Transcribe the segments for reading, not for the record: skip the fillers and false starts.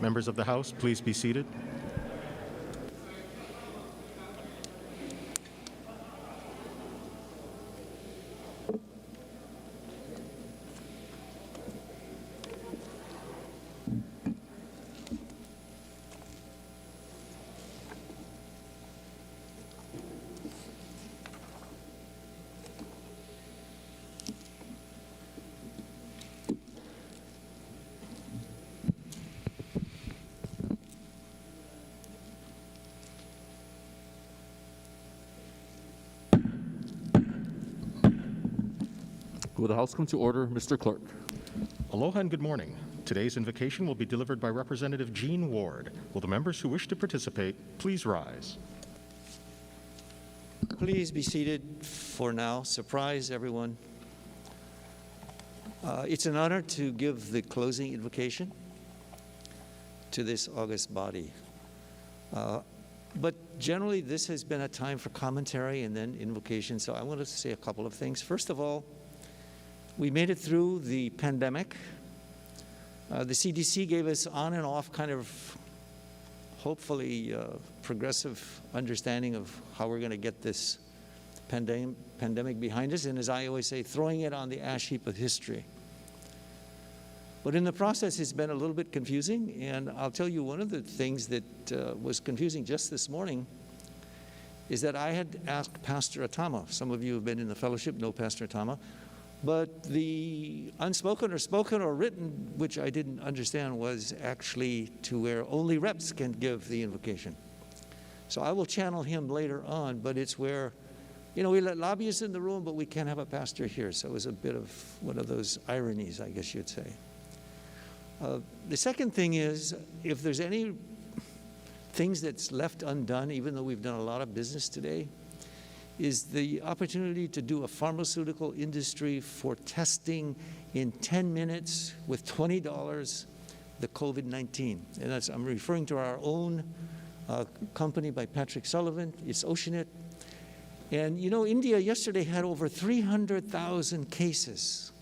Members of the House, please be seated. Will the House come to order? Mr. Clerk. Aloha and good morning. Today's invocation will be delivered by Representative Jean Ward. Will the members who wish to participate please rise? Please be seated for now. Surprise, everyone. It's an honor to give the closing invocation to this august body. But generally, this has been a time for commentary and then invocation, so I want to say a couple of things. First of all, we made it through the pandemic. The CDC gave us on and off kind of, hopefully, progressive understanding of how we're going to get this pandemic behind us, and as I always say, throwing it on the ash heap of history. But in the process, it's been a little bit confusing, and I'll tell you one of the things that was confusing just this morning is that I had asked Pastor Atama. Some of you who have been in the fellowship know Pastor Atama. But the unspoken or spoken or written, which I didn't understand, was actually to where only reps can give the invocation. So I will channel him later on, but it's where, we let lobbyists in the room, but we can't have a pastor here. So it was a bit of one of those ironies, I guess you'd say. The second thing is, if there's any things that's left undone, even though we've done a lot of business today, is the opportunity to do a pharmaceutical industry for testing in 10 minutes with $20 the COVID-19. And I'm referring to our own company by Patrick Sullivan. It's Oceanit. And India yesterday had over 300,000 cases.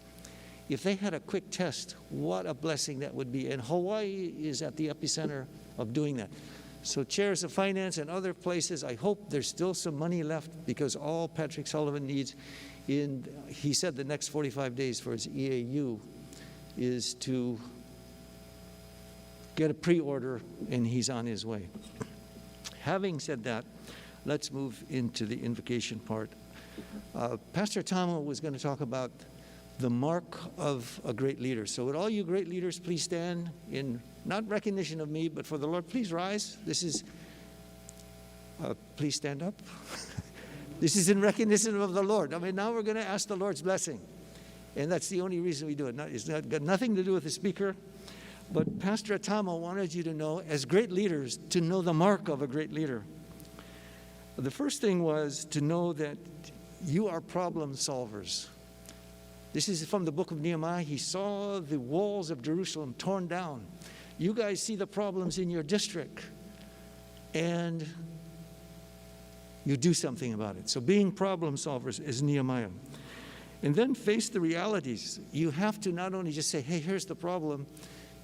If they had a quick test, what a blessing that would be. And Hawaii is at the epicenter of doing that. So chairs of finance and other places, I hope there's still some money left, because all Patrick Sullivan needs he said the next 45 days for his EAU is to get a pre-order, and he's on his way. Having said that, let's move into the invocation part. Pastor Tama was going to talk about the mark of a great leader. So would all you great leaders please stand in not recognition of me, but for the Lord. Please rise. This is, please stand up. This is in recognition of the Lord. Now we're going to ask the Lord's blessing. And that's the only reason we do it. It's got nothing to do with the speaker. But Pastor Atama wanted you to know, as great leaders, to know the mark of a great leader. The first thing was to know that you are problem solvers. This is from the book of Nehemiah. He saw the walls of Jerusalem torn down. You guys see the problems in your district, and you do something about it. So being problem solvers is Nehemiah. And then face the realities. You have to not only just say, hey, here's the problem.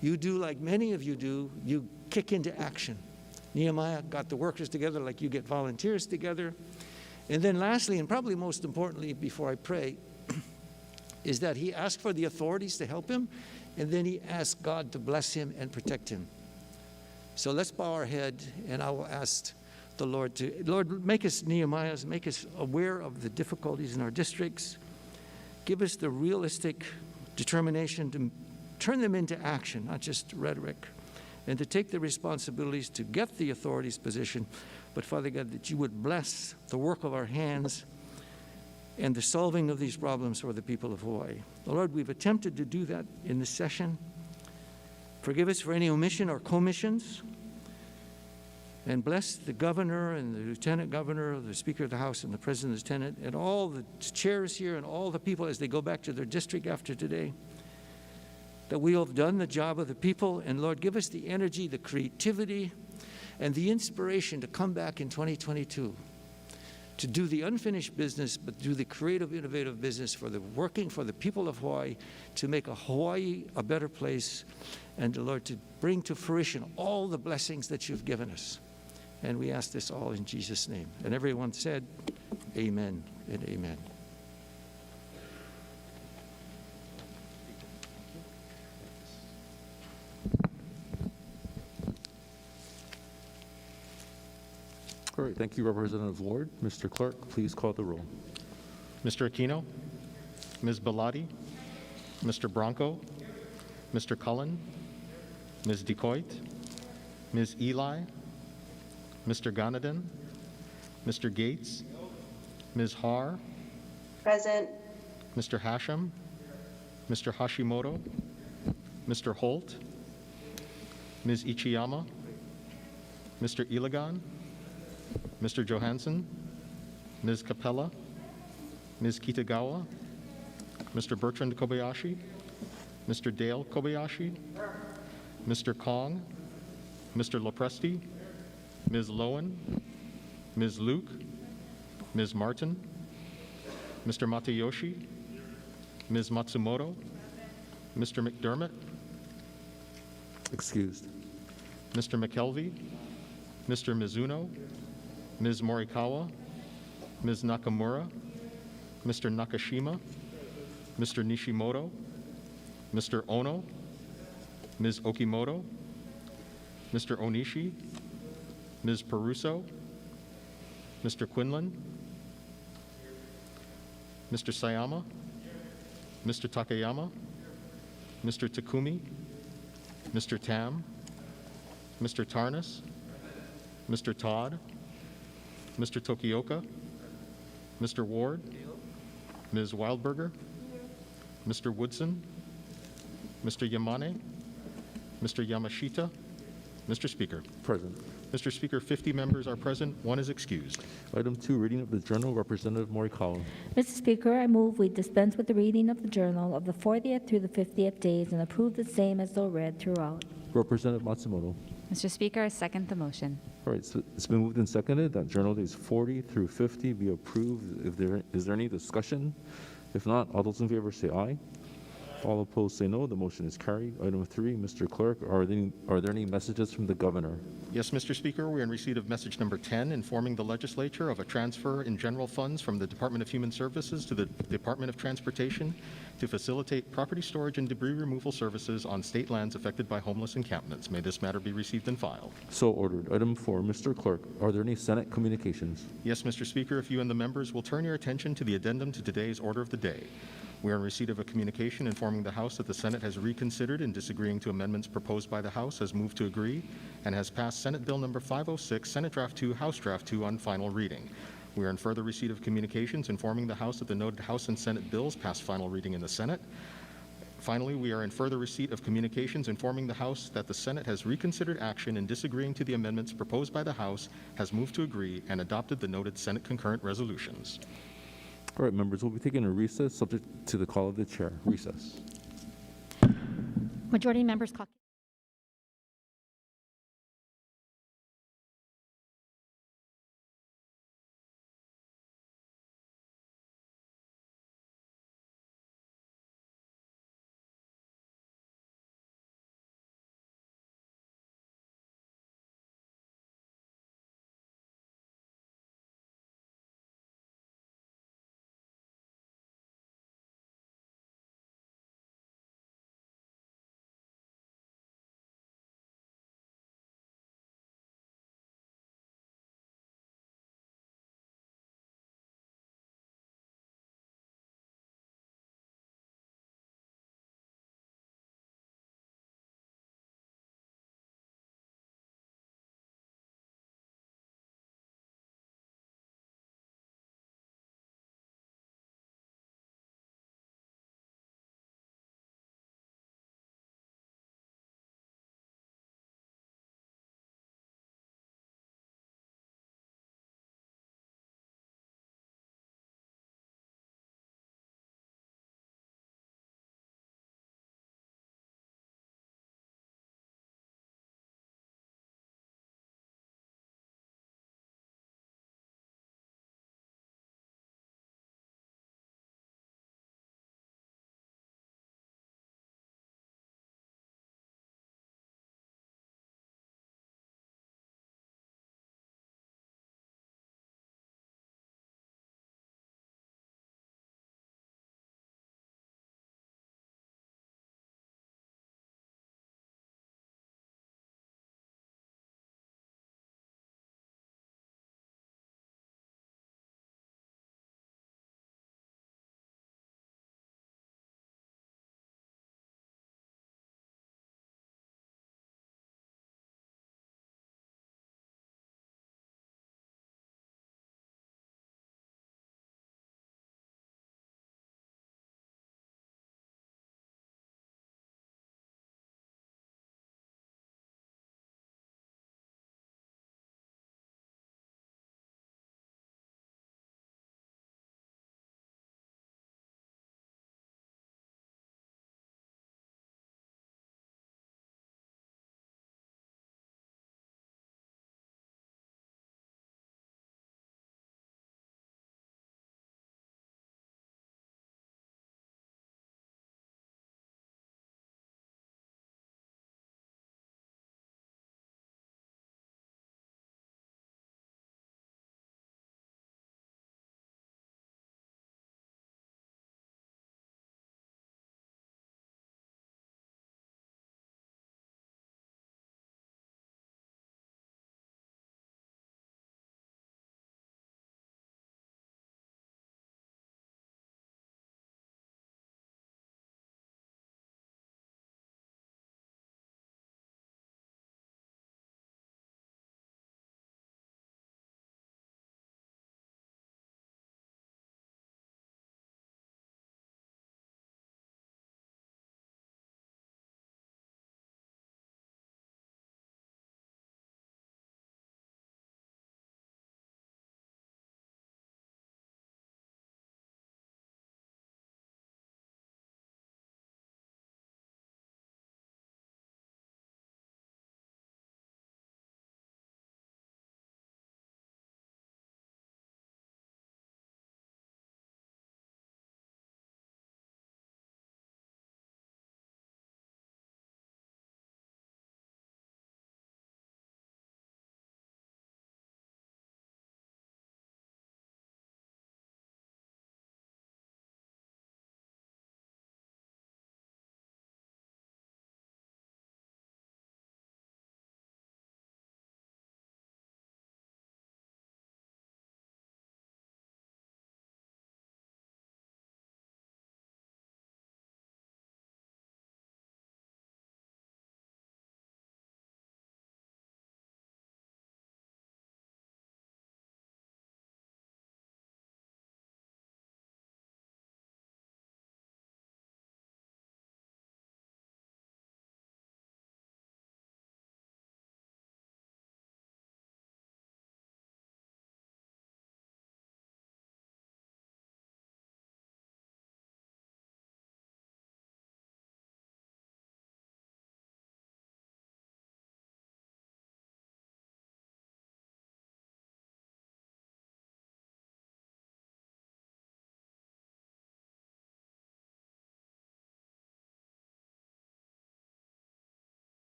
You do like many of you do, you kick into action. Nehemiah got the workers together like you get volunteers together. And then lastly, and probably most importantly before I pray, is that he asked for the authorities to help him, and then he asked God to bless him and protect him. So let's bow our head, and I will ask the Lord to, Lord, make us Nehemiahs, make us aware of the difficulties in our districts. Give us the realistic determination to turn them into action, not just rhetoric, and to take the responsibilities to get the authorities' position. But Father God, that you would bless the work of our hands and the solving of these problems for the people of Hawaii. Lord, we've attempted to do that in this session. Forgive us for any omission or commissions, and bless the governor and the lieutenant governor, the Speaker of the House and the President of the Senate, and all the chairs here and all the people as they go back to their district after today, that we have done the job of the people. And Lord, give us the energy, the creativity, and the inspiration to come back in 2022 to do the unfinished business, but do the creative, innovative business for the working for the people of Hawaii, to make Hawaii a better place, and Lord, to bring to fruition all the blessings that you've given us. And we ask this all in Jesus' name. And everyone said, amen and amen. All right, thank you, Representative Ward. Mr. Clerk, please call the roll. Mr. Aquino, Ms. Bellotti, Mr. Bronco, Mr. Cullen, Ms. DeCoit, Ms. Eli, Mr. Gonadin, Mr. Gates, Ms. Har, Present. Mr. Hashem, Mr. Hashimoto, Mr. Holt, Ms. Ichiyama, Mr. Iligan, Mr. Johansson, Ms. Capella, Ms. Kitagawa, Mr. Bertrand Kobayashi, Mr. Dale Kobayashi, Mr. Kong, Mr. Lopresti, Ms. Lowen, Ms. Luke, Ms. Martin, Mr. Matayoshi, Ms. Matsumoto, Mr. McDermott, Excused. Mr. McKelvey, Mr. Mizuno, Ms. Morikawa, Ms. Nakamura, Mr. Nakashima, Mr. Nishimoto, Mr. Ono, Ms. Okimoto, Mr. Onishi, Ms. Peruso, Mr. Quinlan, Mr. Sayama, Mr. Takayama, Mr. Takumi, Mr. Tam, Mr. Tarnas, Mr. Todd, Mr. Tokioka, Mr. Ward, Ms. Wildberger, Mr. Woodson, Mr. Yamane, Mr. Yamashita, Mr. Speaker. Present. Mr. Speaker, 50 members are present, 1 is excused. Item 2, reading of the journal, Representative Morikawa. Mr. Speaker, I move we dispense with the reading of the journal of the 40th through the 50th days and approve the same as though read throughout. Representative Matsumoto. Mr. Speaker, I second the motion. All right, so it's been moved and seconded that journal days 40 through 50 be approved. Is there any discussion? If not, all those in favor say aye. All opposed say no. The motion is carried. Item 3, Mr. Clerk, are there any messages from the governor? Yes, Mr. Speaker, we are in receipt of message number 10, informing the legislature of a transfer in general funds from the Department of Human Services to the Department of Transportation to facilitate property storage and debris removal services on state lands affected by homeless encampments. May this matter be received and filed. So ordered. Item 4, Mr. Clerk, are there any Senate communications? Yes, Mr. Speaker, if you and the members will turn your attention to the addendum to today's order of the day. We are in receipt of a communication informing the House that the Senate has reconsidered and disagreeing to amendments proposed by the House, has moved to agree, and has passed Senate Bill number 506, Senate Draft 2, House Draft 2 on final reading. We are in further receipt of communications informing the House that the noted House and Senate bills passed final reading in the Senate. Finally, we are in further receipt of communications informing the House that the Senate has reconsidered action in disagreeing to the amendments proposed by the House, has moved to agree, and adopted the noted Senate concurrent resolutions. All right, members, we'll be taking a recess subject to the call of the chair. Recess. Majority members caucus.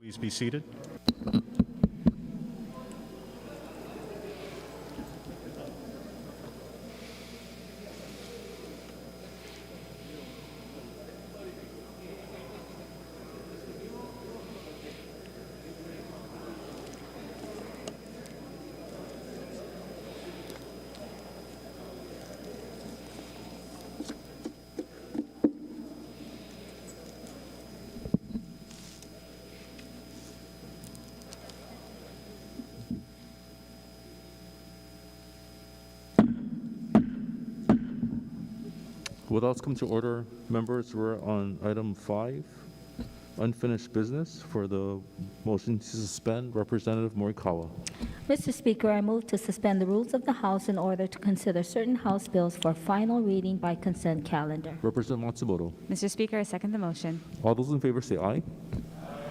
Please be seated. With us come to order, members, we're on item 5, unfinished business. For the motion to suspend, Representative Morikawa. Mr. Speaker, I move to suspend the rules of the House in order to consider certain House bills for final reading by consent calendar. Representative Matsumoto. Mr. Speaker, I second the motion. All those in favor say aye.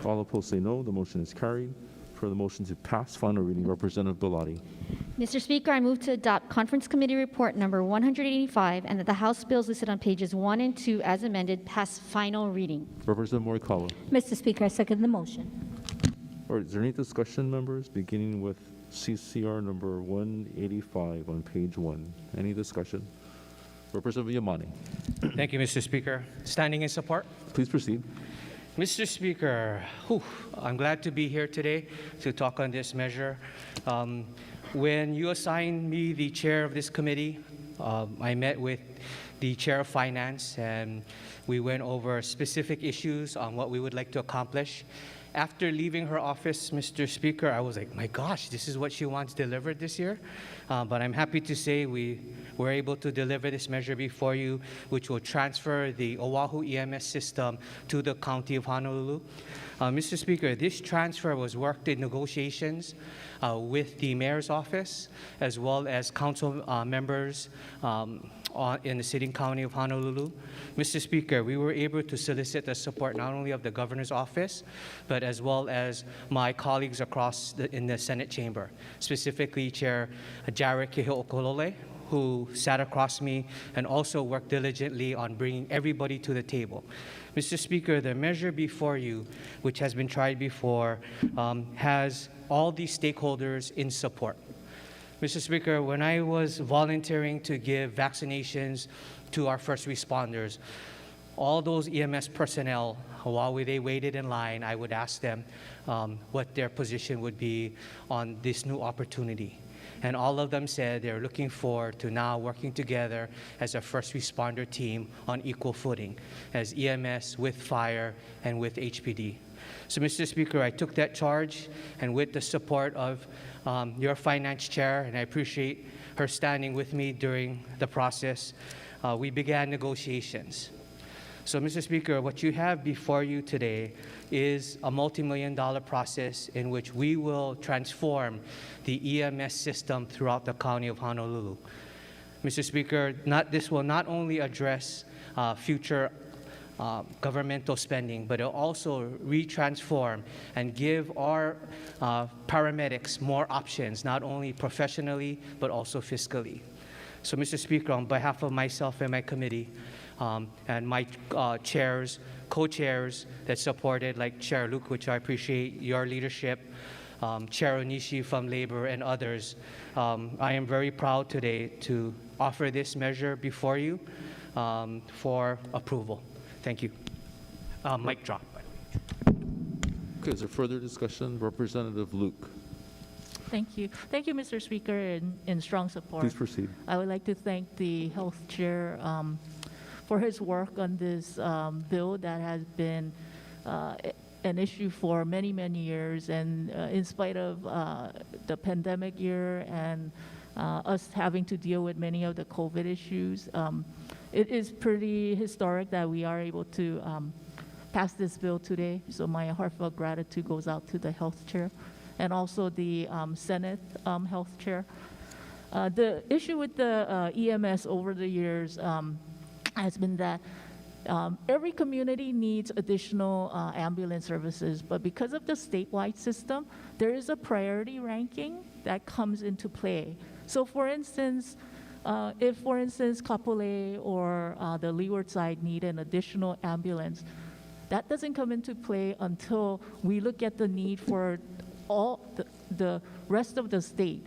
All opposed say no. The motion is carried. For the motion to pass final reading, Representative Bellotti. Mr. Speaker, I move to adopt Conference Committee Report Number 185 and that the House bills listed on pages 1 and 2 as amended pass final reading. Representative Morikawa. Mr. Speaker, I second the motion. All right, is there any discussion, members, beginning with CCR number 185 on page 1? Any discussion? Representative Yamane. Thank you, Mr. Speaker. Standing in support. Please proceed. Mr. Speaker, I'm glad to be here today to talk on this measure. When you assigned me the chair of this committee, I met with the chair of finance and we went over specific issues on what we would like to accomplish. After leaving her office, Mr. Speaker, I was like, my gosh, this is what she wants delivered this year. But I'm happy to say we were able to deliver this measure before you, which will transfer the Oahu EMS system to the County of Honolulu. Mr. Speaker, this transfer was worked in negotiations with the mayor's office, as well as council members in the city and county of Honolulu. Mr. Speaker, we were able to solicit the support not only of the governor's office, but as well as my colleagues across in the Senate chamber, specifically Chair Jared Keho'okolole, who sat across me and also worked diligently on bringing everybody to the table. Mr. Speaker, the measure before you, which has been tried before, has all these stakeholders in support. Mr. Speaker, when I was volunteering to give vaccinations to our first responders, all those EMS personnel, while they waited in line, I would ask them what their position would be on this new opportunity. And all of them said they're looking forward to now working together as a first responder team on equal footing, as EMS with fire and with HPD. So, Mr. Speaker, I took that charge, and with the support of your finance chair, and I appreciate her standing with me during the process, we began negotiations. So, Mr. Speaker, what you have before you today is a multi-million-dollar process in which we will transform the EMS system throughout the County of Honolulu. Mr. Speaker, this will not only address future governmental spending, but it'll also retransform and give our paramedics more options, not only professionally, but also fiscally. So, Mr. Speaker, on behalf of myself and my committee, and my chairs, co-chairs that supported, like Chair Luke, which I appreciate your leadership, Chair Onishi from Labor, and others, I am very proud today to offer this measure before you for approval. Thank you. Mic drop. Okay, is there further discussion? Representative Luke. Thank you. Thank you, Mr. Speaker, in strong support. Please proceed. I would like to thank the Health Chair for his work on this bill that has been an issue for many, many years. And in spite of the pandemic year and us having to deal with many of the COVID issues, it is pretty historic that we are able to pass this bill today. So my heartfelt gratitude goes out to the Health Chair and also the Senate Health Chair. The issue with the EMS over the years has been that every community needs additional ambulance services, but because of the statewide system, there is a priority ranking that comes into play. So for instance, if for instance Kapolei or the Leeward side need an additional ambulance, That doesn't come into play until we look at the need for all the rest of the state.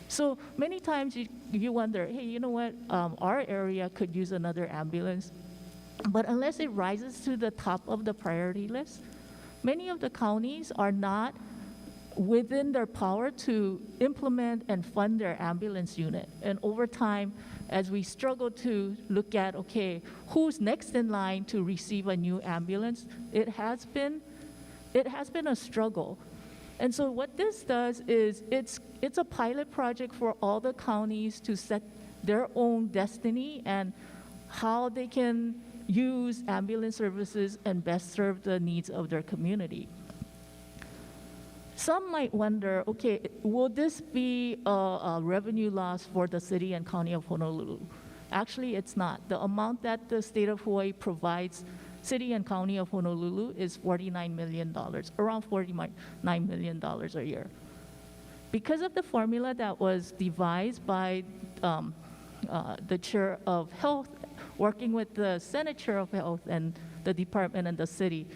So many times you wonder, hey, you know what, our area could use another ambulance. But unless it rises to the top of the priority list, many of the counties are not within their power to implement and fund their ambulance unit. And over time, as we struggle to look at, okay, who's next in line to receive a new ambulance, it has been a struggle. And so what this does is it's a pilot project for all the counties to set their own destiny and how they can use ambulance services and best serve the needs of their community. Some might wonder, okay, will this be a revenue loss for the city and county of Honolulu? Actually, it's not. The amount that the state of Hawaii provides city and county of Honolulu is $49 million, around $49 million a year. Because of the formula that was devised by the chair of health, working with the Senate chair of health and the department and the city,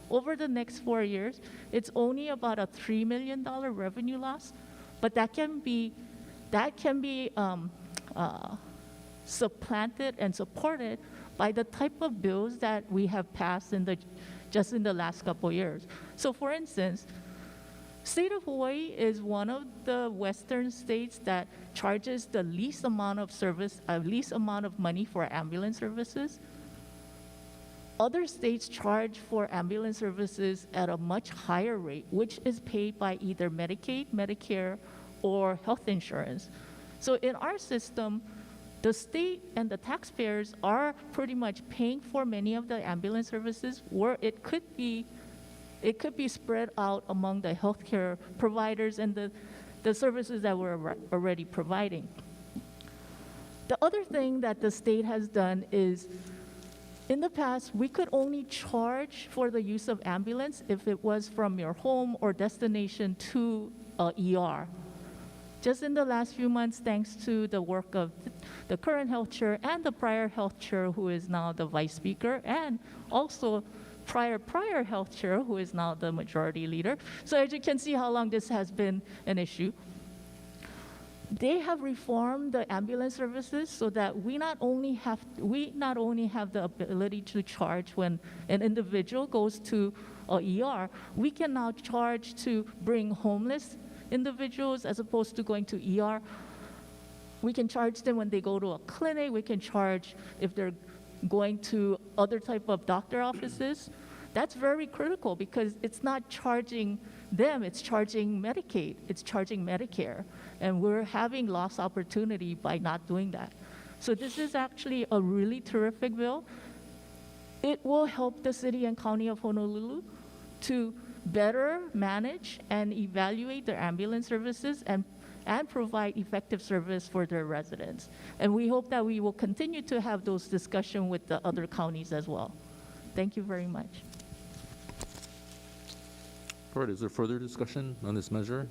over the next 4 years, it's only about a $3 million revenue loss, but that can be supplanted and supported by the type of bills that we have passed just in the last couple of years. So for instance, state of Hawaii is one of the Western states that charges the least amount of money for ambulance services. Other states charge for ambulance services at a much higher rate, which is paid by either Medicaid, Medicare, or health insurance. So in our system, the state and the taxpayers are pretty much paying for many of the ambulance services, where it could be spread out among the healthcare providers and the services that we're already providing. The other thing that the state has done is, in the past, we could only charge for the use of ambulance if it was from your home or destination to a ER. Just in the last few months, thanks to the work of the current health chair and the prior health chair, who is now the vice speaker, and also prior health chair, who is now the majority leader. So as you can see how long this has been an issue. They have reformed the ambulance services so that we not only have the ability to charge when an individual goes to a ER, we can now charge to bring homeless individuals as opposed to going to ER. We can charge them when they go to a clinic. We can charge if they're going to other type of doctor offices. That's very critical because it's not charging them, it's charging Medicaid, it's charging Medicare. And we're having lost opportunity by not doing that. So this is actually a really terrific bill. It will help the city and county of Honolulu to better manage and evaluate their ambulance services and provide effective service for their residents. And we hope that we will continue to have those discussions with the other counties as well. Thank you very much. All right, is there further discussion on this measure?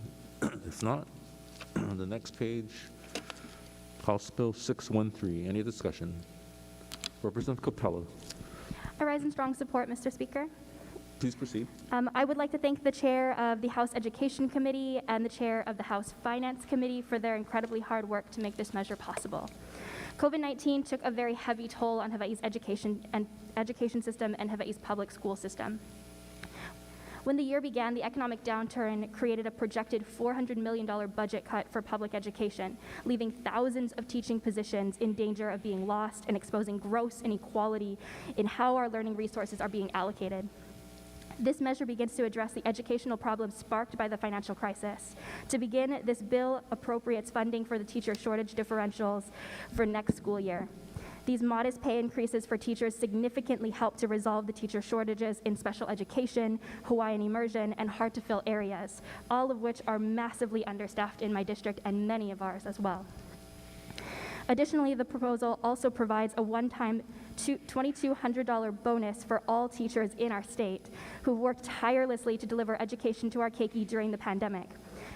If not, on the next page, House Bill 613. Any discussion? Representative Capella, I rise in strong support, Mr. Speaker. please proceed. I would like to thank the chair of the House Education Committee and the chair of the House Finance Committee for their incredibly hard work to make this measure possible. COVID-19 took a very heavy toll on Hawaii's education system and Hawaii's public school system. When the year began, the economic downturn created a projected $400 million budget cut for public education, leaving thousands of teaching positions in danger of being lost and exposing gross inequality in how our learning resources are being allocated. This measure begins to address the educational problems sparked by the financial crisis. To begin, this bill appropriates funding for the teacher shortage differentials for next school year. These modest pay increases for teachers significantly help to resolve the teacher shortages in special education, Hawaiian immersion, and hard-to-fill areas, all of which are massively understaffed in my district and many of ours as well. Additionally, the proposal also provides a one-time $2,200 bonus for all teachers in our state who worked tirelessly to deliver education to our keiki during the pandemic.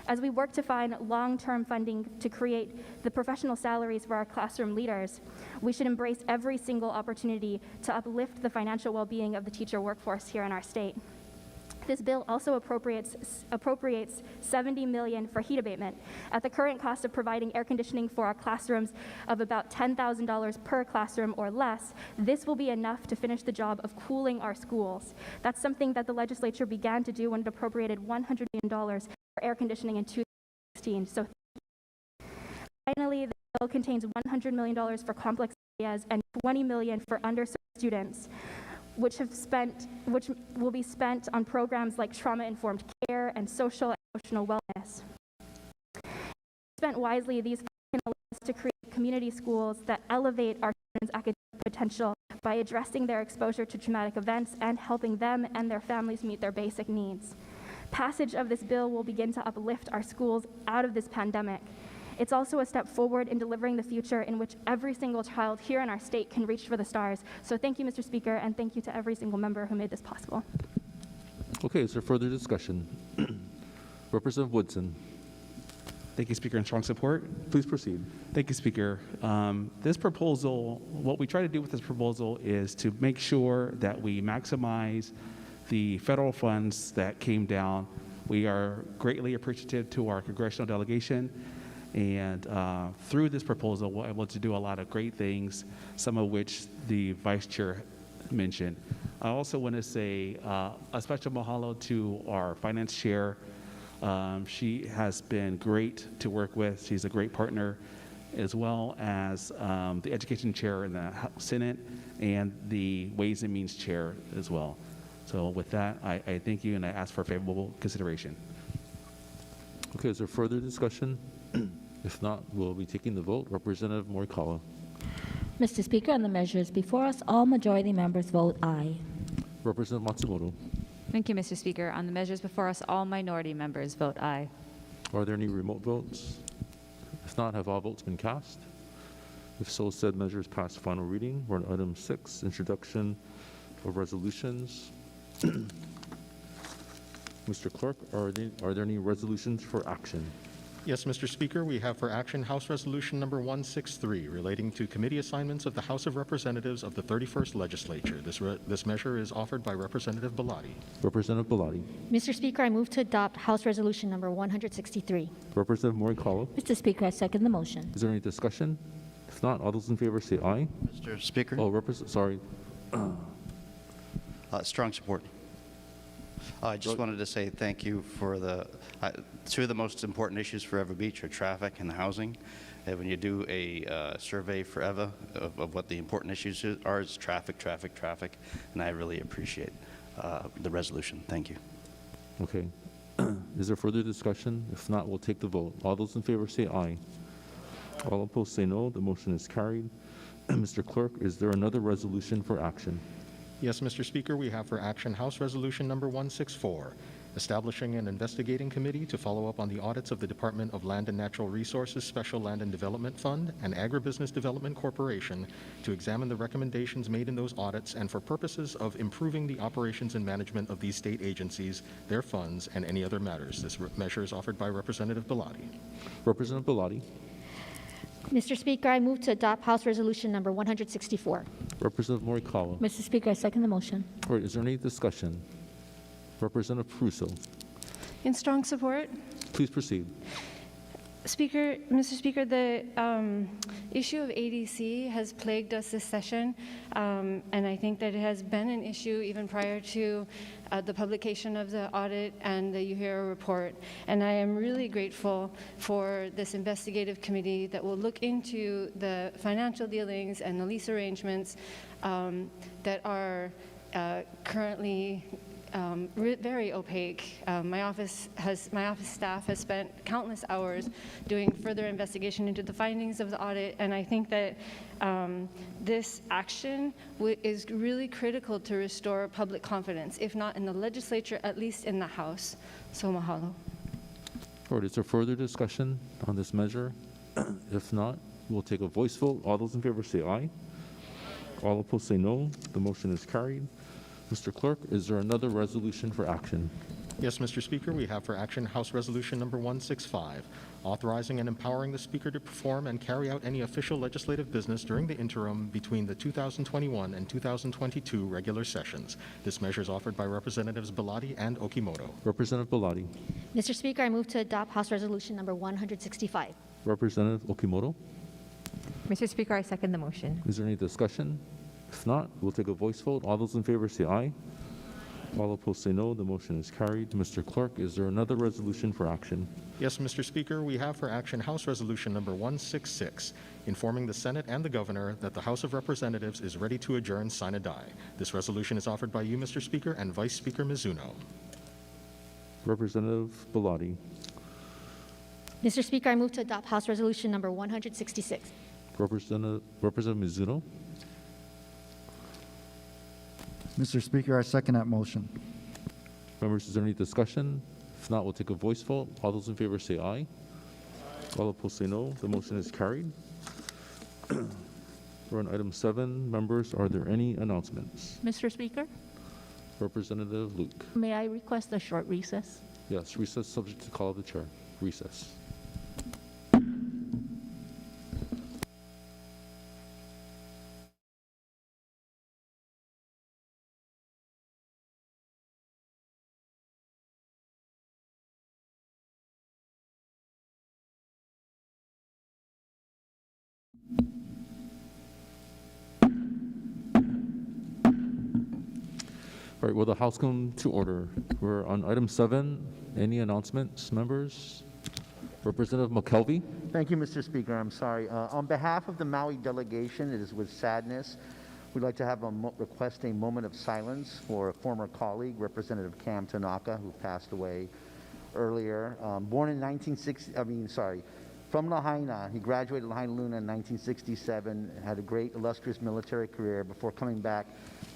As we work to find long-term funding to create the professional salaries for our classroom leaders, we should embrace every single opportunity to uplift the financial well-being of the teacher workforce here in our state. This bill also appropriates $70 million for heat abatement. At the current cost of providing air conditioning for our classrooms of about $10,000 per classroom or less, this will be enough to finish the job of cooling our schools. That's something that the legislature began to do when it appropriated $100 million for air conditioning in 2016. So finally, the bill contains $100 million for complex areas and $20 million for underserved students, which will be spent on programs like trauma-informed care and social and emotional wellness. Spent wisely, these funds can allow us to create community schools that elevate our students' academic potential by addressing their exposure to traumatic events and helping them and their families meet their basic needs. Passage of this bill will begin to uplift our schools out of this pandemic. It's also a step forward in delivering the future in which every single child here in our state can reach for the stars. So thank you, Mr. Speaker, and thank you to every single member who made this possible. Okay, is there further discussion? Representative Woodson, Thank you, Speaker, and strong support. please proceed. Thank you, Speaker. This proposal, what we try to do with this proposal is to make sure that we maximize the federal funds that came down. We are greatly appreciative to our congressional delegation, and through this proposal, we're able to do a lot of great things, some of which the Vice Chair mentioned. I also want to say a special mahalo to our Finance Chair. She has been great to work with. She's a great partner, as well as the Education Chair in the Senate and the Ways and Means Chair as well. So with that, I thank you and I ask for favorable consideration. Okay, is there further discussion? If not, we'll be taking the vote. Representative Morikawa. Mr. Speaker, on the measures before us, all majority members vote aye. Representative Matsumoto. Thank you, Mr. Speaker. On the measures before us, all minority members vote aye. Are there any remote votes? If not, have all votes been cast? If so, said measures pass final reading. We're on item 6, introduction of resolutions. Mr. Clerk, are there any resolutions for action? Yes, Mr. Speaker, we have for action House Resolution Number 163 relating to committee assignments of the House of Representatives of the 31st Legislature. This measure is offered by Representative Belatti. Representative Belatti. Mr. Speaker, I move to adopt House Resolution Number 163. Representative Morikawa. Mr. Speaker, I second the motion. Is there any discussion? If not, all those in favor say aye. Mr. Speaker, Oh, sorry. strong support. I just wanted to say thank you for two of the most important issues for Ever Beach are traffic and housing. And when you do a survey for Eva of what the important issues are, it's traffic, traffic, traffic, and I really appreciate the resolution. Thank you. Okay. Is there further discussion? If not, we'll take the vote. All those in favor say aye. All opposed say no. The motion is carried. Mr. Clerk, is there another resolution for action? Yes, Mr. Speaker, we have for action House Resolution Number 164, establishing an investigating committee to follow up on the audits of the Department of Land and Natural Resources Special Land and Development Fund and Agribusiness Development Corporation to examine the recommendations made in those audits and for purposes of improving the operations and management of these state agencies, their funds, and any other matters. This measure is offered by Representative Belatti. Representative Belatti. Mr. Speaker, I move to adopt House Resolution Number 164. Representative Morikawa. Mr. Speaker, I second the motion. All right, is there any discussion? Representative Prusso. In strong support. Please proceed. Mr. Speaker, the issue of ADC has plagued us this session, and I think that it has been an issue even prior to the publication of the audit and the UHERA report. And I am really grateful for this investigative committee that will look into the financial dealings and the lease arrangements that are currently very opaque. My office staff has spent countless hours doing further investigation into the findings of the audit, and I think that this action is really critical to restore public confidence, if not in the legislature, at least in the House. So mahalo. All right, is there further discussion on this measure? If not, we'll take a voice vote. All those in favor say aye. All opposed say no. The motion is carried. Mr. Clerk, is there another resolution for action? Yes, Mr. Speaker, we have for action House Resolution Number 165, authorizing and empowering the Speaker to perform and carry out any official legislative business during the interim between the 2021 and 2022 regular sessions. This measure is offered by Representatives Bellotti and Okimoto. Representative Bellotti. Mr. Speaker, I move to adopt House Resolution Number 165. Representative Okimoto. Mr. Speaker, I second the motion. Is there any discussion? If not, we'll take a voice vote. All those in favor say aye. All opposed say no. The motion is carried. Mr. Clerk, is there another resolution for action? Yes, Mr. Speaker, we have for action House Resolution Number 166, informing the Senate and the Governor that the House of Representatives is ready to adjourn sine die. This resolution is offered by you, Mr. Speaker, and Vice Speaker Mizuno. Representative Bellotti. Mr. Speaker, I move to adopt House Resolution Number 166. Representative Mizuno. Mr. Speaker, I second that motion. Members, is there any discussion? If not, we'll take a voice vote. All those in favor say aye. All opposed say no. The motion is carried. We're on item 7. Members, are there any announcements? Mr. Speaker, Representative Luke. may I request a short recess? Yes, recess subject to call of the chair. Recess. All right, will the House come to order? We're on item 7. Any announcements, members? Representative McKelvey. Thank you, Mr. Speaker. I'm sorry. On behalf of the Maui delegation, it is with sadness we'd like to have request a moment of silence for a former colleague, Representative Cam Tanaka, who passed away earlier. Born in from Lahaina. He graduated Lahaina Luna in 1967, had a great illustrious military career before coming back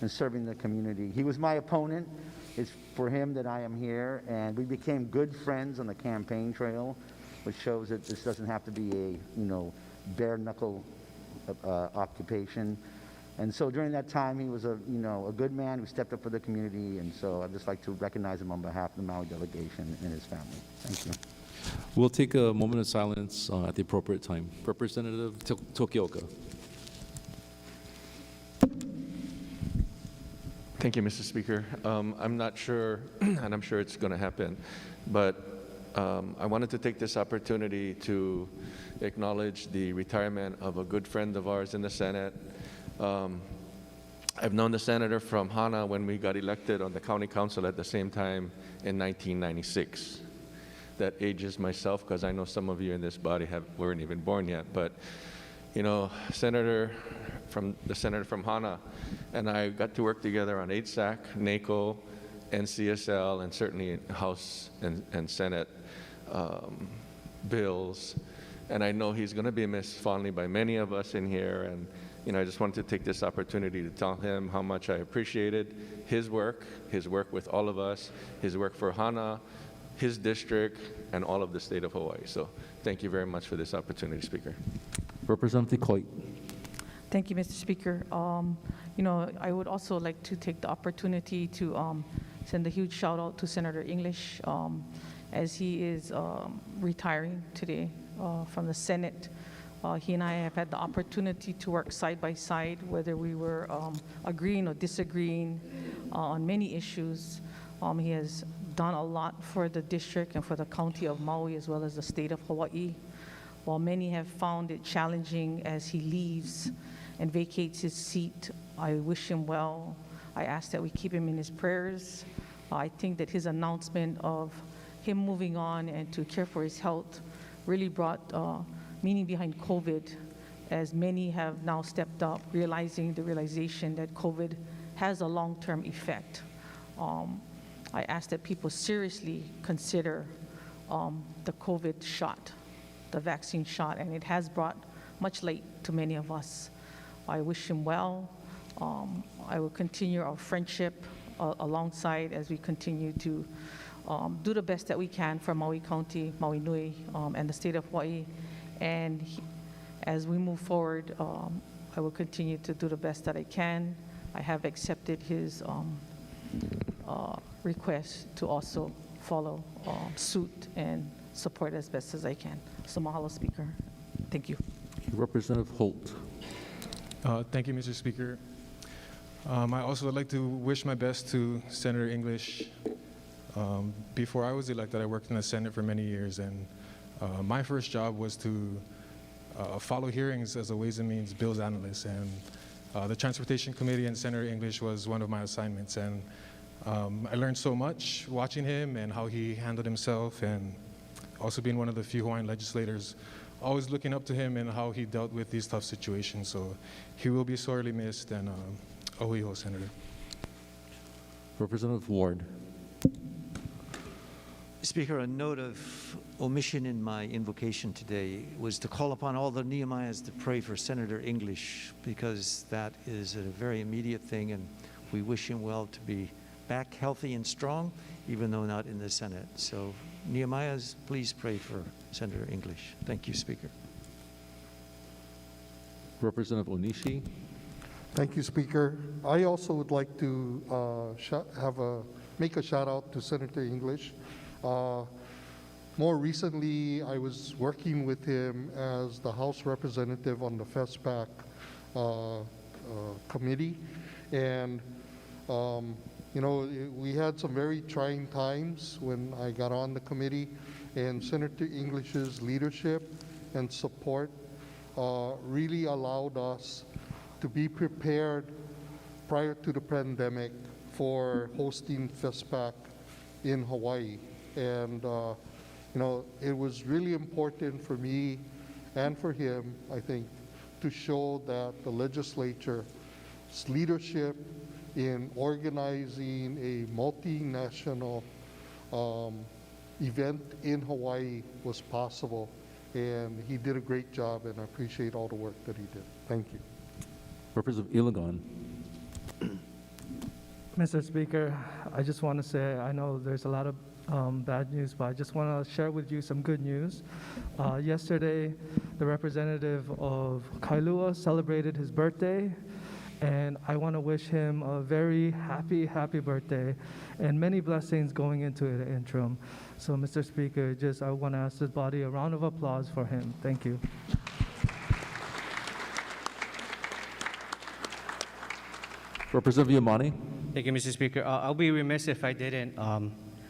and serving the community. He was my opponent. It's for him that I am here, and we became good friends on the campaign trail, which shows that this doesn't have to be a, bare knuckle occupation. And so during that time, he was a good man who stepped up for the community, and so I'd just like to recognize him on behalf of the Maui delegation and his family. Thank you. We'll take a moment of silence at the appropriate time. Representative Tokioka. Thank you, Mr. Speaker. I'm not sure, and I'm sure it's going to happen, but I wanted to take this opportunity to acknowledge the retirement of a good friend of ours in the Senate. I've known the senator from Hana when we got elected on the county council at the same time in 1996. That ages myself because I know some of you in this body weren't even born yet. But, the senator from Hana and I got to work together on HSAC, NACO, NCSL, and certainly House and Senate bills. And I know he's going to be missed fondly by many of us in here. And, I just wanted to take this opportunity to tell him how much I appreciated his work with all of us, his work for Hana, his district, and all of the state of Hawaii. So thank you very much for this opportunity, Speaker. Representative Coit. Thank you, Mr. Speaker. I would also like to take the opportunity to send a huge shout out to Senator English as he is retiring today from the Senate. He and I have had the opportunity to work side by side, whether we were agreeing or disagreeing on many issues. He has done a lot for the district and for the county of Maui as well as the state of Hawaii. While many have found it challenging as he leaves and vacates his seat, I wish him well. I ask that we keep him in his prayers. I think that his announcement of him moving on and to care for his health really brought meaning behind COVID, as many have now stepped up, realizing the realization that COVID has a long-term effect. I ask that people seriously consider the COVID shot, the vaccine shot, and it has brought much light to many of us. I wish him well. I will continue our friendship alongside as we continue to do the best that we can for Maui County, Maui Nui, and the state of Hawaii. And as we move forward, I will continue to do the best that I can. I have accepted his request to also follow suit and support as best as I can. So mahalo, Speaker. Thank you. Representative Holt. Thank you, Mr. Speaker. I also would like to wish my best to Senator English. Before I was elected, I worked in the Senate for many years, and my first job was to follow hearings as a Ways and Means Bills analyst, and the Transportation Committee and Senator English was one of my assignments, and I learned so much watching him and how he handled himself, and also being one of the few Hawaiian legislators, always looking up to him and how he dealt with these tough situations. So he will be sorely missed, and Ohiho, Senator. Representative Ward. Speaker, a note of omission in my invocation today was to call upon all the Nehemiahs to pray for Senator English, because that is a very immediate thing, and we wish him well to be back healthy and strong, even though not in the Senate. So Nehemiahs, please pray for Senator English. Thank you, Speaker. Representative Onishi. Thank you, Speaker. I also would like to make a shout out to Senator English. More recently, I was working with him as the House representative on the FESPAC committee, and you know, we had some very trying times when I got on the committee, and Senator English's leadership and support really allowed us to be prepared prior to the pandemic for hosting FESPAC in Hawaii. And you know, it was really important for me and for him, I think, to show that the legislature's leadership in organizing a multinational event in Hawaii was possible. And he did a great job, and I appreciate all the work that he did. Thank you. Representative Ilagan. Mr. Speaker, I just want to say, I know there's a lot of bad news, but I just want to share with you some good news. Yesterday, the representative of Kailua celebrated his birthday, and I want to wish him a very happy birthday and many blessings going into the interim. So, Mr. Speaker, I want to ask this body a round of applause for him. Thank you. Representative Yamani. Thank you, Mr. Speaker. I'll be remiss if I didn't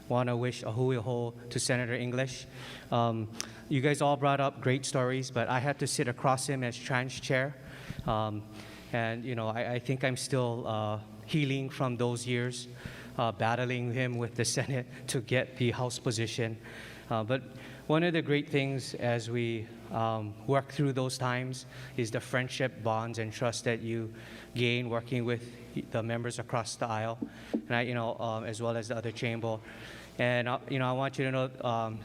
want to wish a hui hou to Senator English. You guys all brought up great stories, but I had to sit across him as trans chair. And, you know, I think I'm still healing from those years, battling him with the Senate to get the House position. But one of the great things as we work through those times is the friendship, bonds, and trust that you gain working with the members across the aisle, and as well as the other chamber. And I want you to know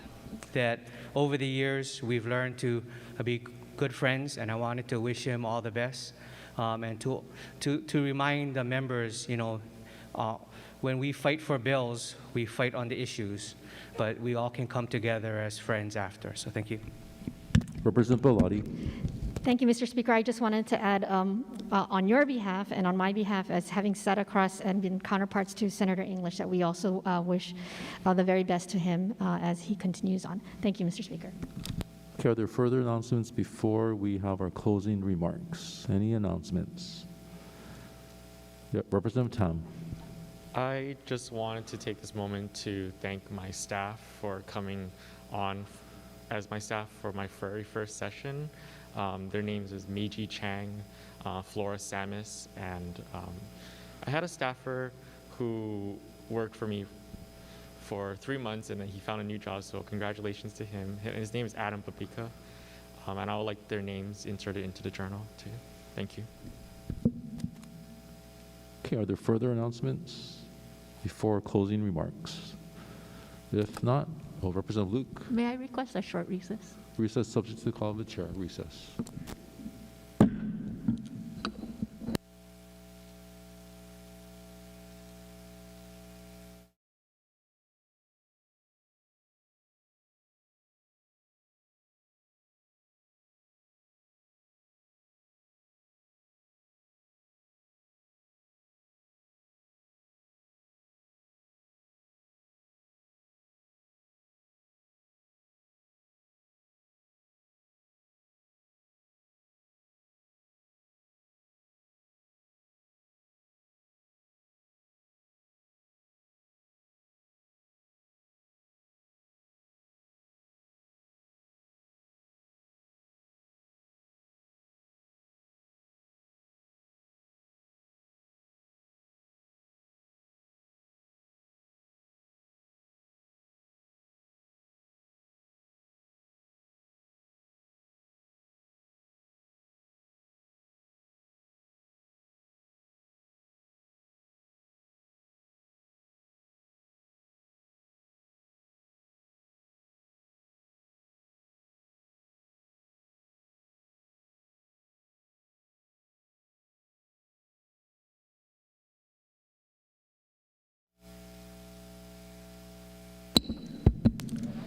that over the years we've learned to be good friends, and I wanted to wish him all the best, and to remind the members, when we fight for bills, we fight on the issues, but we all can come together as friends after. So thank you. Representative Bellotti. Thank you, Mr. Speaker. I just wanted to add on your behalf and on my behalf, as having sat across and been counterparts to Senator English, that we also wish the very best to him as he continues on. Thank you, Mr. Speaker. Okay, are there further announcements before we have our closing remarks? Any announcements? Yep, Representative Tam. I just wanted to take this moment to thank my staff for coming on as my staff for my very first session. Their names is Meiji Chang, Flora Samus, and I had a staffer who worked for me for 3 months, and then he found a new job, so congratulations to him. His name is Adam Papika, and I would like their names inserted into the journal too. Thank you. Okay, are there further announcements before closing remarks? If not, Representative Luke. May I request a short recess? Recess subject to the call of the chair. Recess.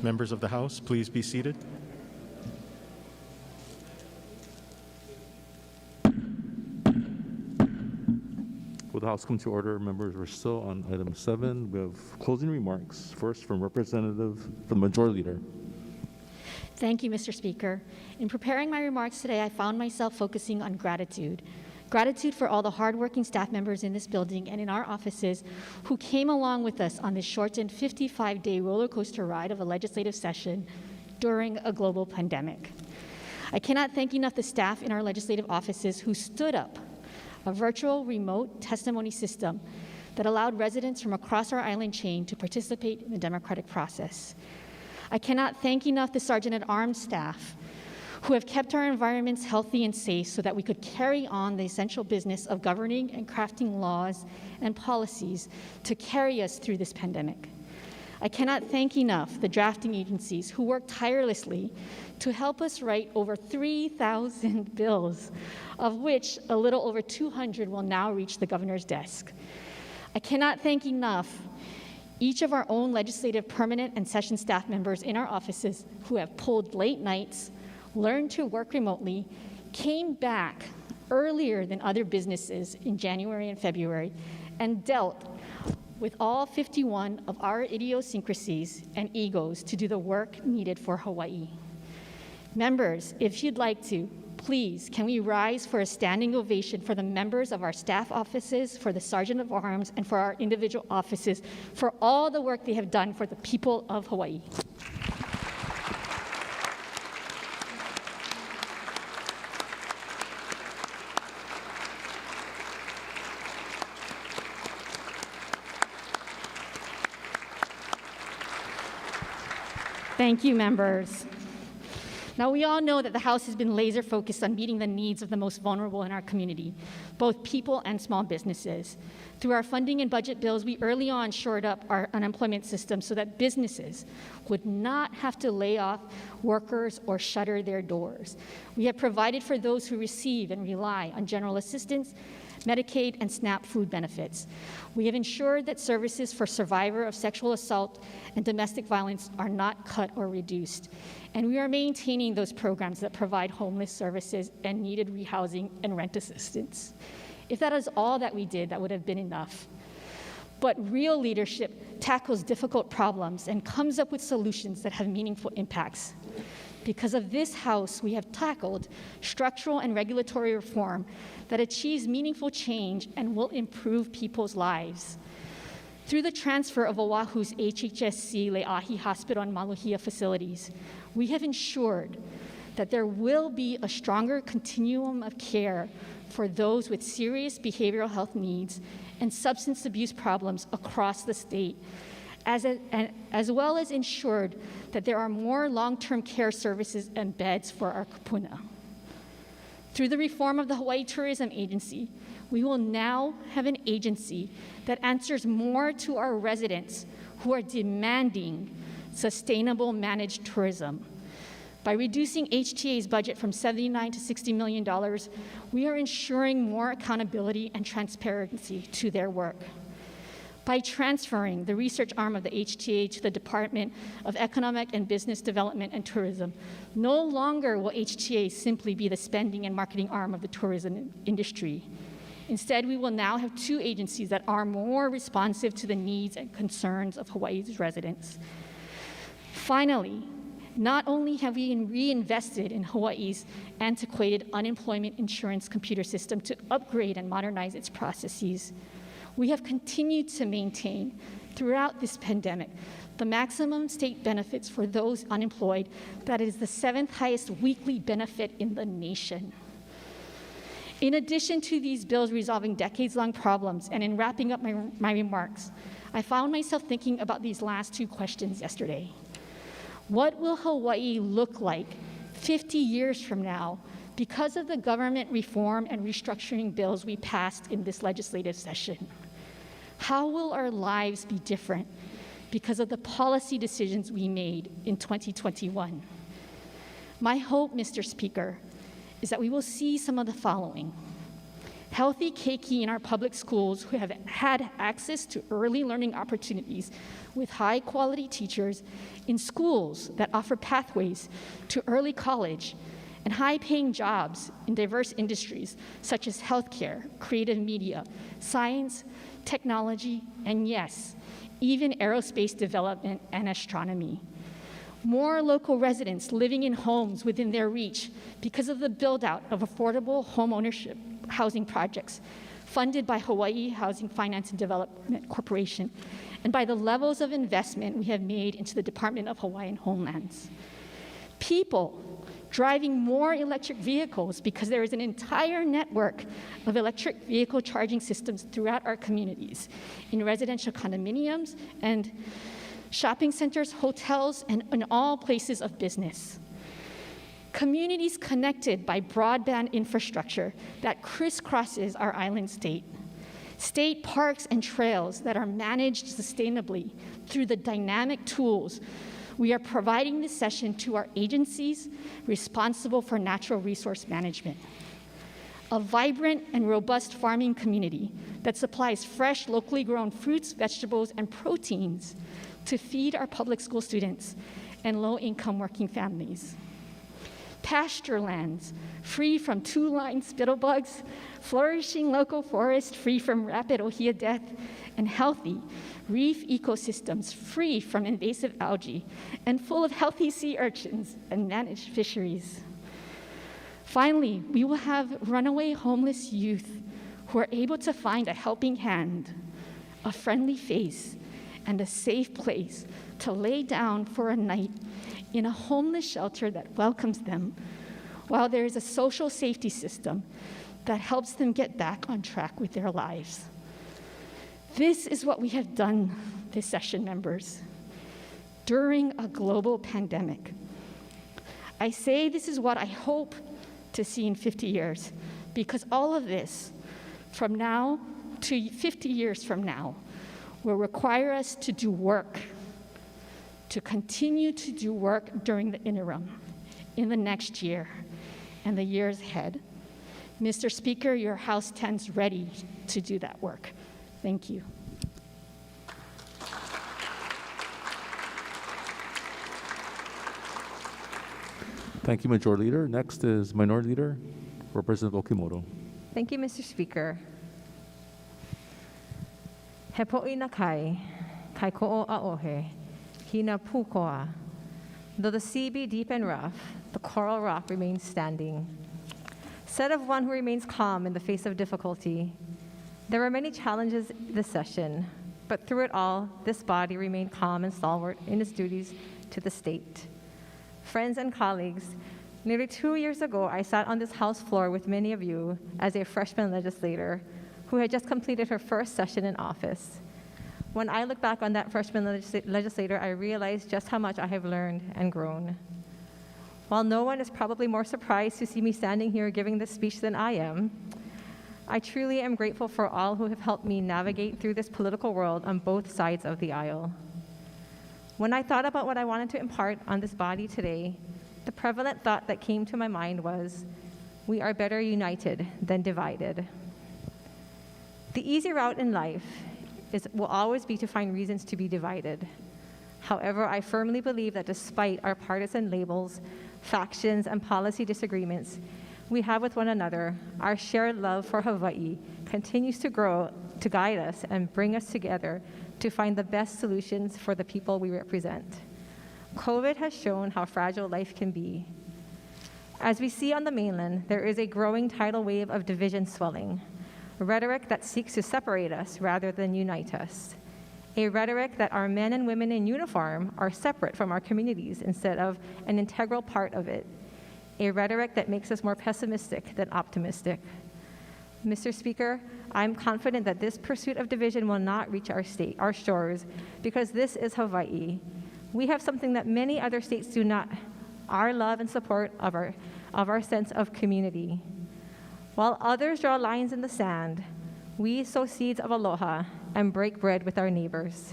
Members of the House, please be seated. Will the House come to order? Members, we're still on item 7. We have closing remarks. First from the Majority Leader. Thank you, Mr. Speaker. In preparing my remarks today, I found myself focusing on gratitude. Gratitude for all the hardworking staff members in this building and in our offices who came along with us on this shortened 55-day roller coaster ride of a legislative session during a global pandemic. I cannot thank enough the staff in our legislative offices who stood up a virtual remote testimony system that allowed residents from across our island chain to participate in the democratic process. I cannot thank enough the Sergeant-at-Arms staff who have kept our environments healthy and safe so that we could carry on the essential business of governing and crafting laws and policies to carry us through this pandemic. I cannot thank enough the drafting agencies who worked tirelessly to help us write over 3,000 bills, of which a little over 200 will now reach the governor's desk. I cannot thank enough each of our own legislative permanent and session staff members in our offices who have pulled late nights, learned to work remotely, came back earlier than other businesses in January and February, and dealt with all 51 of our idiosyncrasies and egos to do the work needed for Hawaii. Members, if you'd like to, please, can we rise for a standing ovation for the members of our staff offices, for the Sergeant of Arms, and for our individual offices for all the work they have done for the people of Hawaii. Thank you, members. Now, we all know that the House has been laser focused on meeting the needs of the most vulnerable in our community, both people and small businesses. Through our funding and budget bills, we early on shored up our unemployment system so that businesses would not have to lay off workers or shutter their doors. We have provided for those who receive and rely on general assistance, Medicaid, and SNAP food benefits. We have ensured that services for survivors of sexual assault and domestic violence are not cut or reduced. And we are maintaining those programs that provide homeless services and needed rehousing and rent assistance. If that is all that we did, that would have been enough. But real leadership tackles difficult problems and comes up with solutions that have meaningful impacts. Because of this House, we have tackled structural and regulatory reform that achieves meaningful change and will improve people's lives. Through the transfer of Oahu's HHSC Leahi Hospital and Maluhia facilities, we have ensured that there will be a stronger continuum of care for those with serious behavioral health needs and substance abuse problems across the state, as well as ensured that there are more long-term care services and beds for our kupuna. Through the reform of the Hawaii Tourism Agency, we will now have an agency that answers more to our residents who are demanding sustainable managed tourism. By reducing HTA's budget from $79 to $60 million, we are ensuring more accountability and transparency to their work. By transferring the research arm of the HTA to the Department of Economic and Business Development and Tourism, no longer will HTA simply be the spending and marketing arm of the tourism industry. Instead, we will now have two agencies that are more responsive to the needs and concerns of Hawaii's residents. Finally, not only have we reinvested in Hawaii's antiquated unemployment insurance computer system to upgrade and modernize its processes, we have continued to maintain throughout this pandemic the maximum state benefits for those unemployed that is the 7th highest weekly benefit in the nation. In addition to these bills resolving decades-long problems, and in wrapping up my remarks, I found myself thinking about these last two questions yesterday. What will Hawaii look like 50 years from now because of the government reform and restructuring bills we passed in this legislative session? How will our lives be different because of the policy decisions we made in 2021? My hope, Mr. Speaker, is that we will see some of the following. Healthy keiki in our public schools who have had access to early learning opportunities with high-quality teachers in schools that offer pathways to early college and high-paying jobs in diverse industries such as healthcare, creative media, science, technology, and yes, even aerospace development and astronomy. More local residents living in homes within their reach because of the build-out of affordable home ownership housing projects funded by Hawaii Housing Finance and Development Corporation and by the levels of investment we have made into the Department of Hawaiian Homelands. People driving more electric vehicles because there is an entire network of electric vehicle charging systems throughout our communities, in residential condominiums and shopping centers, hotels, and in all places of business. Communities connected by broadband infrastructure that crisscrosses our island state. State parks and trails that are managed sustainably through the dynamic tools we are providing this session to our agencies responsible for natural resource management. A vibrant and robust farming community that supplies fresh, locally grown fruits, vegetables, and proteins to feed our public school students and low-income working families. Pasture lands free from two-line spittlebugs, flourishing local forests free from rapid ohia death, and healthy reef ecosystems free from invasive algae and full of healthy sea urchins and managed fisheries. Finally, we will have runaway homeless youth who are able to find a helping hand, a friendly face, and a safe place to lay down for a night in a homeless shelter that welcomes them, while there is a social safety system that helps them get back on track with their lives. This is what we have done this session, members, during a global pandemic. I say this is what I hope to see in 50 years, because all of this, from now to 50 years from now, will require us to do work, to continue to do work during the interim, in the next year, and the years ahead. Mr. Speaker, your House stands ready to do that work. Thank you. Thank you, Majority Leader. Next is Minority Leader, Representative Okimoto. Thank you, Mr. Speaker. He po'i na kai ko'o a'ohe, hina pukoa. Though the sea be deep and rough, the coral rock remains standing. Said of one who remains calm in the face of difficulty, there were many challenges this session, but through it all, this body remained calm and stalwart in its duties to the state. Friends and colleagues, nearly 2 years ago, I sat on this House floor with many of you as a freshman legislator who had just completed her first session in office. When I look back on that freshman legislator, I realized just how much I have learned and grown. While no one is probably more surprised to see me standing here giving this speech than I am, I truly am grateful for all who have helped me navigate through this political world on both sides of the aisle. When I thought about what I wanted to impart on this body today, the prevalent thought that came to my mind was, we are better united than divided. The easy route in life will always be to find reasons to be divided. However, I firmly believe that despite our partisan labels, factions, and policy disagreements we have with one another, our shared love for Hawaii continues to grow to guide us and bring us together to find the best solutions for the people we represent. COVID has shown how fragile life can be. As we see on the mainland, there is a growing tidal wave of division swelling, rhetoric that seeks to separate us rather than unite us, a rhetoric that our men and women in uniform are separate from our communities instead of an integral part of it, a rhetoric that makes us more pessimistic than optimistic. Mr. Speaker, I'm confident that this pursuit of division will not reach our shores, because this is Hawaii. We have something that many other states do not, our love and support of our sense of community. While others draw lines in the sand, we sow seeds of aloha and break bread with our neighbors.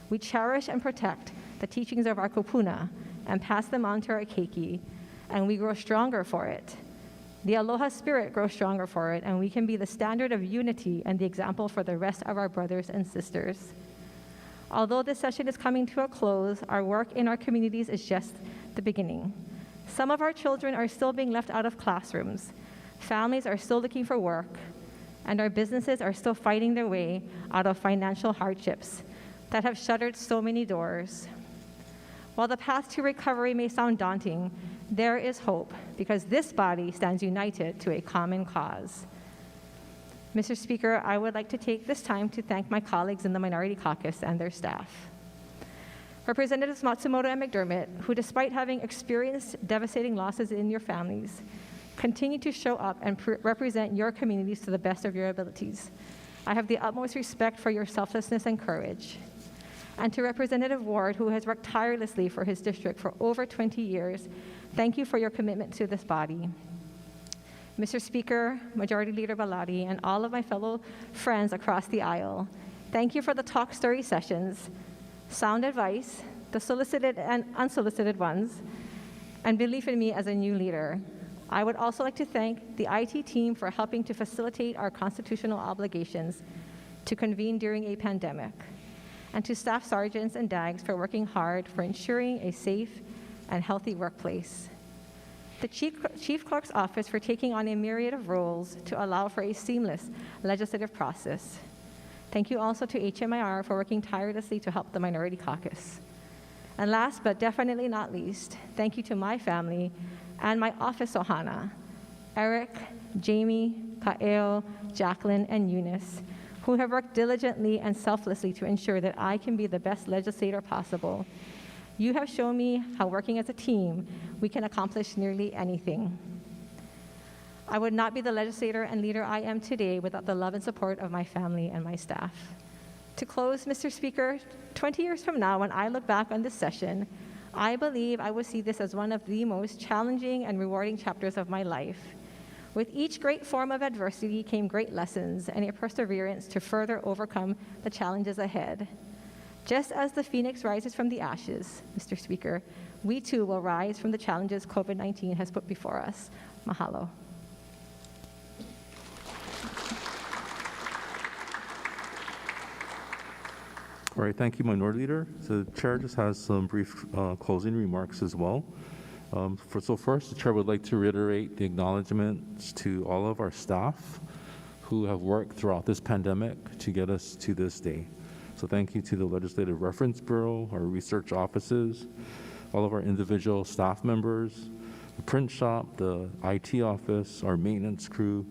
We cherish and protect the teachings of our kupuna and pass them on to our keiki, and we grow stronger for it. The Aloha spirit grows stronger for it, and we can be the standard of unity and the example for the rest of our brothers and sisters. Although this session is coming to a close, our work in our communities is just the beginning. Some of our children are still being left out of classrooms. Families are still looking for work, and our businesses are still fighting their way out of financial hardships that have shuttered so many doors. While the path to recovery may sound daunting, there is hope because this body stands united to a common cause. Mr. Speaker, I would like to take this time to thank my colleagues in the Minority Caucus and their staff. Representatives Matsumoto and McDermott, who despite having experienced devastating losses in your families, continue to show up and represent your communities to the best of your abilities. I have the utmost respect for your selflessness and courage. And to Representative Ward, who has worked tirelessly for his district for over 20 years, thank you for your commitment to this body. Mr. Speaker, Majority Leader Baladi, and all of my fellow friends across the aisle, thank you for the talk story sessions, sound advice, the solicited and unsolicited ones, and belief in me as a new leader. I would also like to thank the IT team for helping to facilitate our constitutional obligations to convene during a pandemic, and to staff sergeants and DAGs for working hard for ensuring a safe and healthy workplace. The Chief Clerk's Office for taking on a myriad of roles to allow for a seamless legislative process. Thank you also to HMIR for working tirelessly to help the Minority Caucus. And last but definitely not least, thank you to my family and my office ohana, Eric, Jamie, Kaeo, Jacqueline, and Eunice, who have worked diligently and selflessly to ensure that I can be the best legislator possible. You have shown me how working as a team, we can accomplish nearly anything. I would not be the legislator and leader I am today without the love and support of my family and my staff. To close, Mr. Speaker, 20 years from now, when I look back on this session, I believe I will see this as one of the most challenging and rewarding chapters of my life. With each great form of adversity came great lessons and a perseverance to further overcome the challenges ahead. Just as the phoenix rises from the ashes, Mr. Speaker, we too will rise from the challenges COVID-19 has put before us. Mahalo. All right, thank you, Minority Leader. So the Chair just has some brief closing remarks as well. First, the Chair would like to reiterate the acknowledgements to all of our staff who have worked throughout this pandemic to get us to this day. So thank you to the Legislative Reference Bureau, our research offices, all of our individual staff members, the print shop, the IT office, our maintenance crew,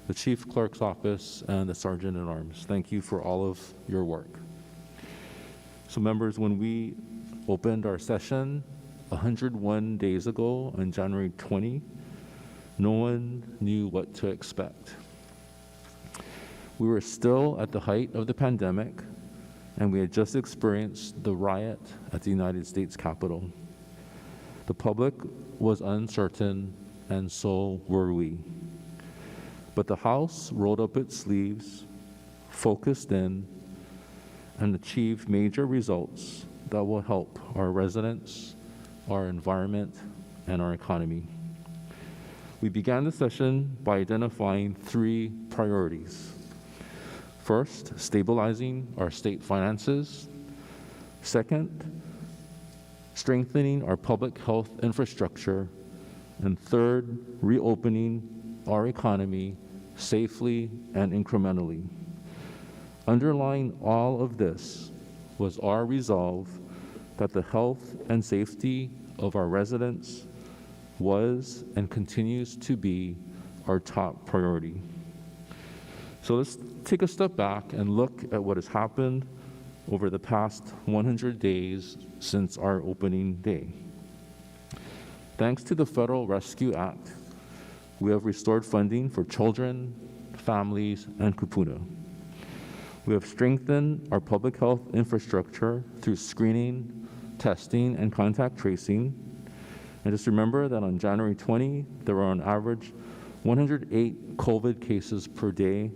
the Chief Clerk's Office, and the Sergeant at Arms. Thank you for all of your work. So members, when we opened our session 101 days ago on January 20, no one knew what to expect. We were still at the height of the pandemic, and we had just experienced the riot at the United States Capitol. The public was uncertain, and so were we. But the House rolled up its sleeves, focused in, and achieved major results that will help our residents, our environment, and our economy. We began the session by identifying 3 priorities. First, stabilizing our state finances. Second, strengthening our public health infrastructure. And third, reopening our economy safely and incrementally. Underlying all of this was our resolve that the health and safety of our residents was and continues to be our top priority. So let's take a step back and look at what has happened over the past 100 days since our opening day. Thanks to the Federal Rescue Act, we have restored funding for children, families, and kupuna. We have strengthened our public health infrastructure through screening, testing, and contact tracing. And just remember that on January 20, there were on average 108 COVID cases per day,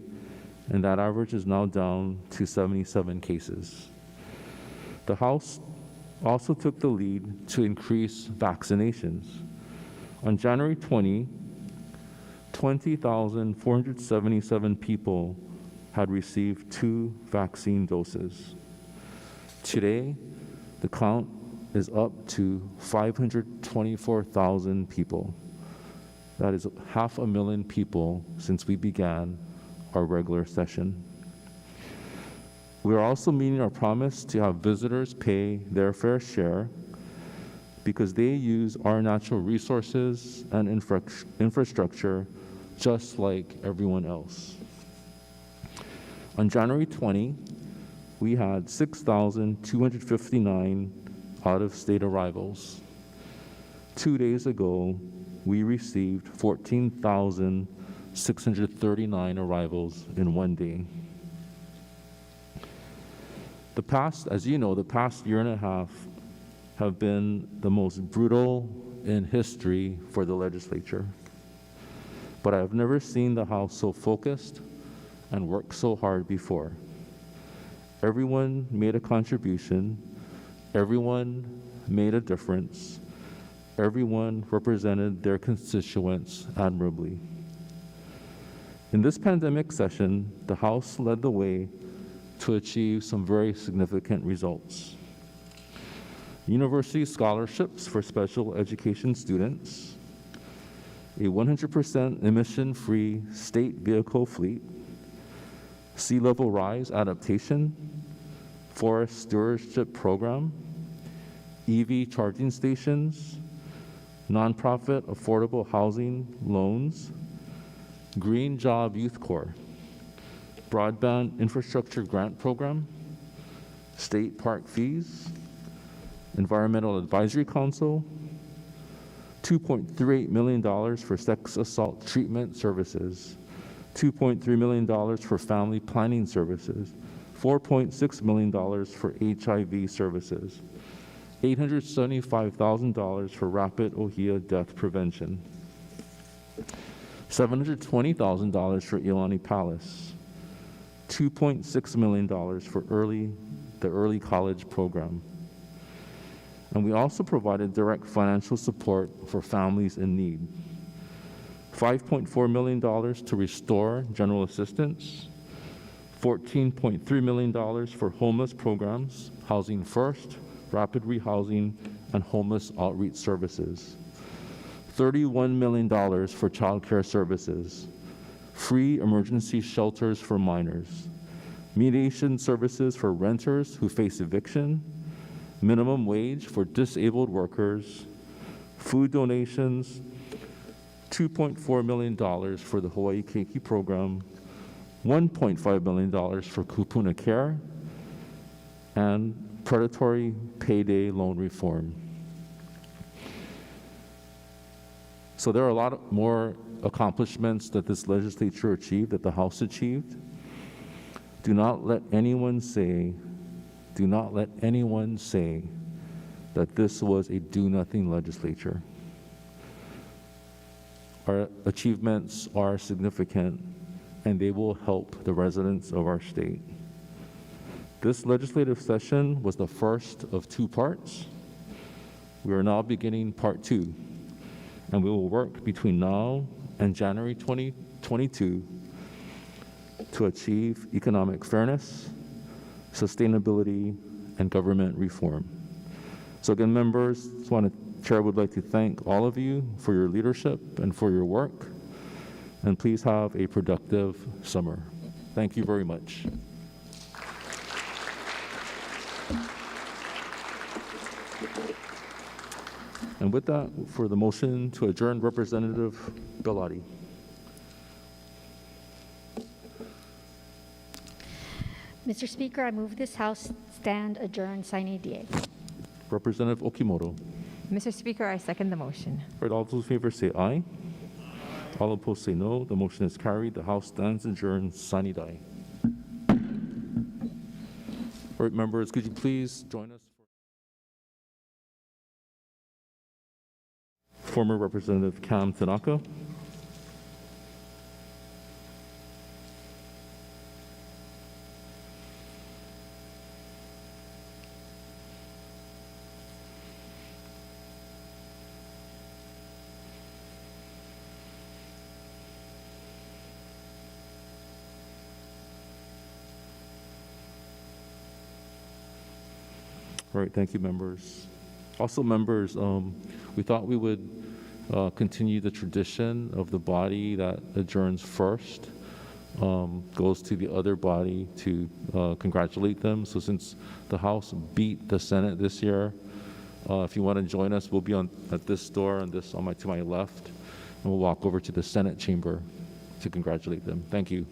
and that average is now down to 77 cases. The House also took the lead to increase vaccinations. On January 20, 20,477 people had received 2 vaccine doses. Today, the count is up to 524,000 people. That is 500,000 people since we began our regular session. We are also meeting our promise to have visitors pay their fair share because they use our natural resources and infrastructure just like everyone else. On January 20, we had 6,259 out-of-state arrivals. 2 days ago, we received 14,639 arrivals in 1 day. As you know, the past year and a half have been the most brutal in history for the legislature. But I have never seen the House so focused and worked so hard before. Everyone made a contribution. Everyone made a difference. Everyone represented their constituents admirably. In this pandemic session, the House led the way to achieve some very significant results. University scholarships for special education students, a 100% emission-free state vehicle fleet, sea level rise adaptation, forest stewardship program, EV charging stations, nonprofit affordable housing loans, Green Job Youth Corps, broadband infrastructure grant program, state park fees, Environmental Advisory Council, $2.38 million for sex assault treatment services, $2.3 million for family planning services, $4.6 million for HIV services, $875,000 for rapid OHIA death prevention, $720,000 for Ilani Palace, $2.6 million for the early college program. And we also provided direct financial support for families in need. $5.4 million to restore general assistance, $14.3 million for homeless programs, Housing First, rapid rehousing, and homeless outreach services, $31 million for child care services, free emergency shelters for minors, mediation services for renters who face eviction, minimum wage for disabled workers, food donations, $2.4 million for the Hawaii Keiki program, $1.5 million for Kupuna Care, and predatory payday loan reform. So there are a lot more accomplishments that this legislature achieved, that the House achieved. Do not let anyone say that this was a do-nothing legislature. Our achievements are significant, and they will help the residents of our state. This legislative session was the first of 2 parts. We are now beginning part 2, and we will work between now and January 2022 to achieve economic fairness, sustainability, and government reform. So again, members, Chair would like to thank all of you for your leadership and for your work, and please have a productive summer. Thank you very much. And with that, for the motion to adjourn, Representative Bellotti. Mr. Speaker, I move this House stand adjourned sine die. Representative Okimoto. Mr. Speaker, I second the motion. All right, all those in favor say aye. All opposed say no. The motion is carried. The House stands adjourned sine die. All right, members, could you please join us? Former Representative Cam Tanaka. All right, thank you, members. Also, members, we thought we would continue the tradition of the body that adjourns first goes to the other body to congratulate them. So since the House beat the Senate this year, if you want to join us, we'll be at this door and to my left, and we'll walk over to the Senate chamber to congratulate them. Thank you.